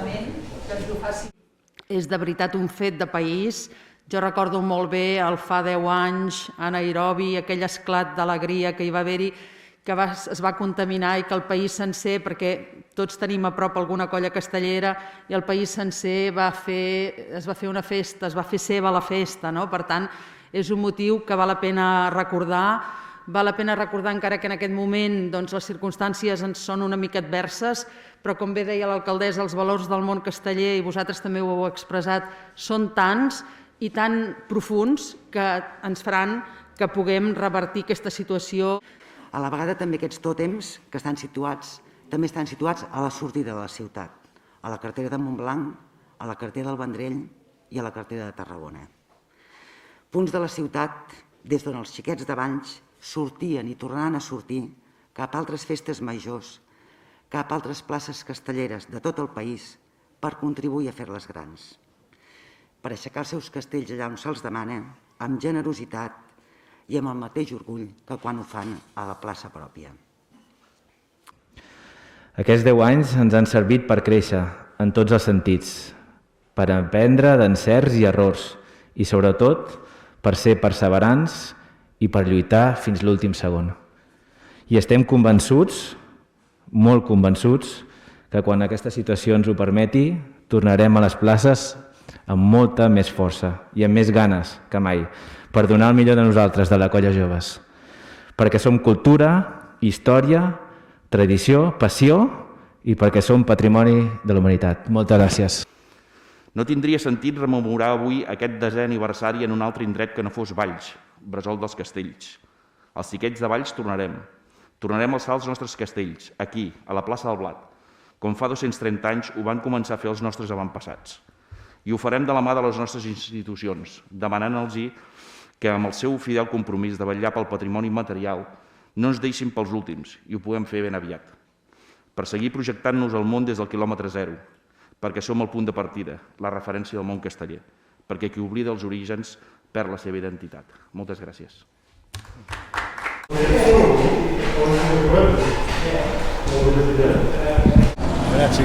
Parlament que ens ho faci. És de veritat un fet de país. Jo recordo molt bé el fa 10 anys a Nairobi, aquell esclat d'alegria que hi va haver-hi, que es va contaminar i que el país sencer, perquè tots tenim a prop alguna colla castellera, i el país sencer es va fer una festa, es va fer seva la festa, no? Per tant, és un motiu que val la pena recordar. Val la pena recordar encara que en aquest moment les circumstàncies ens són una mica adverses, però com bé deia l'alcaldessa, els valors del món casteller, i vosaltres també ho heu expressat, són tants i tan profuns que ens faran que puguem revertir aquesta situació. A la vegada també aquests tòtems que també estan situats a la sortida de la ciutat, a la carretera de Montblanc, a la carretera del Vendrell i a la carretera de Tarragona. Punts de la ciutat des d'on els xiquets de Valls sortien i tornaran a sortir cap a altres festes majors, cap a altres places castelleres de tot el país per contribuir a fer-les grans, per aixecar els seus castells allà on se'ls demana, amb generositat i amb el mateix orgull que quan ho fan a la plaça pròpia. Aquests 10 anys ens han servit per créixer en tots els sentits, per aprendre d'encerts i errors i, sobretot, per ser perseverants i per lluitar fins l'últim segon. I estem convençuts, molt convençuts, que quan aquesta situació ens ho permeti, tornarem a les places amb molta més força i amb més ganes que mai, per donar el millor de nosaltres, de la colla joves. Perquè som cultura, història, tradició, passió i perquè som patrimoni de la humanitat. Moltes gràcies. No tindria sentit rememorar avui aquest 10è aniversari en un altre indret que no fos Valls, Bressol dels Castells. Els xiquets de Valls tornarem. Tornarem a alçar els nostres castells, aquí, a la plaça del Blat, com fa 230 anys ho van començar a fer els nostres avantpassats. I ho farem de la mà de les nostres institucions, demanant-los que amb el seu fidel compromís de vetllar pel patrimoni material no ens deixin pels últims i ho puguem fer ben aviat. Per seguir projectant-nos al món des del quilòmetre zero, perquè som el punt de partida, la referència del món casteller, perquè qui oblida els orígens perd la seva identitat. Moltes gràcies. Grazie,